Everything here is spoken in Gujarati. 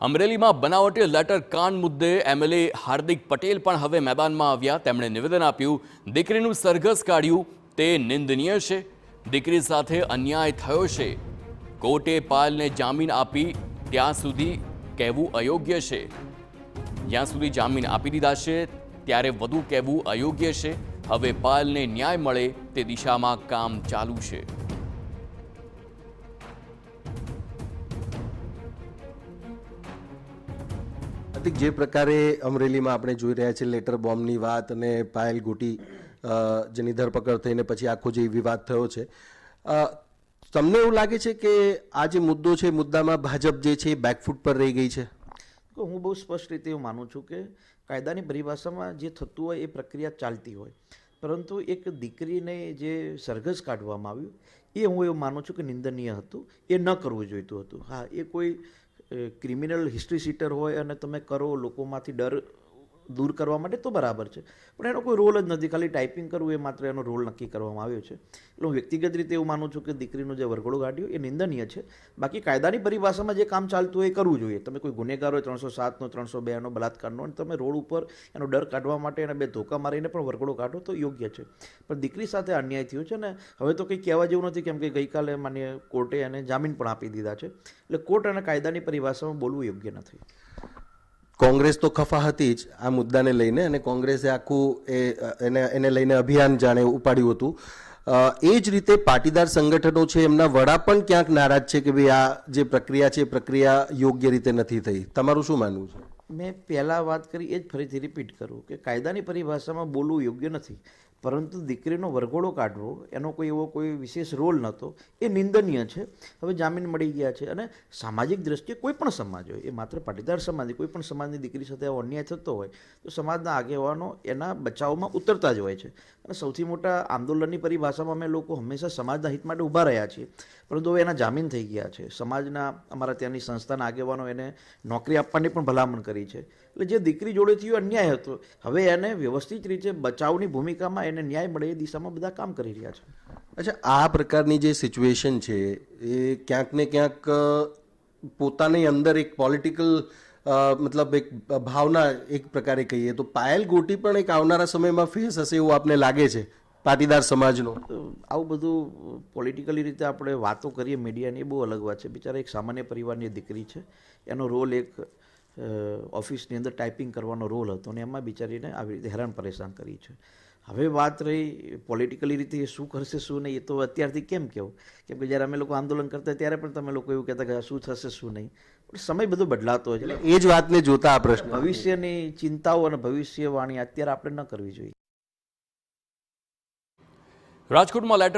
અમરેલીમાં બનાવટી લેટર કાંડ મુદ્દે એમએલએ હાર્દિક પટેલ પણ હવે મેદાનમાં આવ્યા। તેમણે નિવેદન આપ્યું, દીકરીનું સરઘસ કાઢ્યું તે નિંદનીય છે, દીકરી સાથે અન્યાય થયો છે, કોર્ટે પાયલને જામીન આપી ત્યાં સુધી કહેવું અયોગ્ય છે, જ્યાં સુધી જામીન આપી દીધા છે ત્યારે વધુ કહેવું અયોગ્ય છે। હવે પાયલને ન્યાય મળે તે દિશામાં કામ ચાલુ છે। જે પ્રકારે અમરેલીમાં આપણે જોઈ રહ્યા છીએ લેટર બોમ્બની વાત અને પાયલ ગોટી જેની ધરપકડ થઈને પછી આખો જે વિવાદ થયો છે, તમને એવું લાગે છે કે આ જે મુદ્દો છે મુદ્દામાં ભાજપ જે છે એ બેકફૂટ પર રહી ગઈ છે? હું બહુ સ્પષ્ટ રીતે એવું માનું છું કે કાયદાની પરિભાષામાં જે થતું હોય એ પ્રક્રિયા ચાલતી હોય, પરંતુ એક દીકરીને જે સરઘસ કાઢવામાં આવ્યું એ હું એવું માનું છું કે નિંદનીય હતું, એ ન કરવું જોઈતું હતું। હા, એ કોઈ ક્રિમિનલ હિસ્ટ્રી સીટર હોય અને તમે કરો લોકોમાંથી ડર દૂર કરવા માટે તો બરાબર છે, પણ એનો કોઈ રોલ જ નથી, ખાલી ટાઈપિંગ કરવું એ માત્ર એનો રોલ નક્કી કરવામાં આવ્યો છે। એટલે હું વ્યક્તિગત રીતે એવું માનું છું કે દીકરીનું જે વરઘોડો કાઢ્યો એ નિંદનીય છે। બાકી કાયદાની પરિભાષામાં જે કામ ચાલતું હોય એ કરવું જોઈએ। તમે કોઈ ગુનેગાર હોય 307નો 302નો બલાત્કારનો અને તમે રોડ ઉપર એનો ડર કાઢવા માટે એને બે ધોકા મારીને પણ વરઘોડો કાઢો તો યોગ્ય છે, પણ દીકરી સાથે અન્યાય થયો છે ને હવે તો કંઈ કહેવા જેવું નથી, કેમ કે ગઈકાલે માન્ય કોર્ટે એને જામીન પણ આપી દીધા છે। એટલે કોર્ટ અને કાયદાની પરિભાષામાં બોલવું યોગ્ય નથી। કોંગ્રેસ તો ખફા હતી જ આ મુદ્દાને લઈને અને કોંગ્રેસે આખું એને લઈને અભિયાન જાણે ઉપાડ્યું હતું। એ જ રીતે પાટીદાર સંગઠનો છે એમના વડા પણ ક્યાંક નારાજ છે કે ભાઈ આ જે પ્રક્રિયા છે એ પ્રક્રિયા યોગ્ય રીતે નથી થઈ। તમારું શું માનવું છે? મેં પહેલાં વાત કરી એ જ ફરીથી રિપીટ કરું કે કાયદાની પરિભાષામાં બોલવું યોગ્ય નથી, પરંતુ દીકરીનો વરઘોડો કાઢવો એનો કોઈ એવો કોઈ વિશેષ રોલ નહોતો, એ નિંદનીય છે। હવે જામીન મળી ગયા છે અને સામાજિક દ્રષ્ટિએ કોઈ પણ સમાજ હોય, એ માત્ર પાટીદાર સમાજ, કોઈ પણ સમાજની દીકરી સાથે આવો અન્યાય થતો હોય તો સમાજના આગેવાનો એના બચાવમાં ઉતરતા જ હોય છે। અને સૌથી મોટા આંદોલનની પરિભાષામાં અમે લોકો હંમેશા સમાજના હિત માટે ઊભા રહ્યા છીએ, પરંતુ હવે એના જામીન થઈ ગયા છે। સમાજના અમારા ત્યાંની સંસ્થાના આગેવાનો એને નોકરી આપવાની પણ ભલામણ કરી છે। એટલે જે દીકરી જોડે થયો અન્યાય હતો, હવે એને વ્યવસ્થિત રીતે બચાવની ભૂમિકામાં એને ન્યાય મળે એ દિશામાં બધા કામ કરી રહ્યા છે। અચ્છા, આ પ્રકારની જે સિચ્યુએશન છે એ ક્યાંક ને ક્યાંક પોતાની અંદર એક પોલિટિકલ મતલબ એક ભાવના એક પ્રકારે કહીએ તો પાયલ ગોટી પણ એક આવનારા સમયમાં ફેસ હશે એવું આપને લાગે છે પાટીદાર સમાજનો? આવું બધું પોલિટિકલી રીતે આપણે વાતો કરીએ મીડિયાની, એ બહુ અલગ વાત છે। બિચારા એક સામાન્ય પરિવારની દીકરી છે, એનો રોલ એક ઓફિસની અંદર ટાઈપિંગ કરવાનો રોલ હતો અને એમાં બિચારીને આવી રીતે હેરાન પરેશાન કરી છે। હવે વાત રહી પોલિટિકલી રીતે એ શું કરશે શું નહીં, એ તો અત્યારથી કેમ કહેવું, કેમ કે જ્યારે અમે લોકો આંદોલન કરતા ત્યારે પણ તમે લોકો એવું કહેતા કે શું થશે શું નહીં, પણ સમય બધો બદલાતો હોય છે। એ જ વાતને જોતા આ પ્રશ્ન ભવિષ્યની ચિંતાઓ અને ભવિષ્યવાણી અત્યારે આપણે ન કરવી જોઈએ। રાજકોટમાં લેટર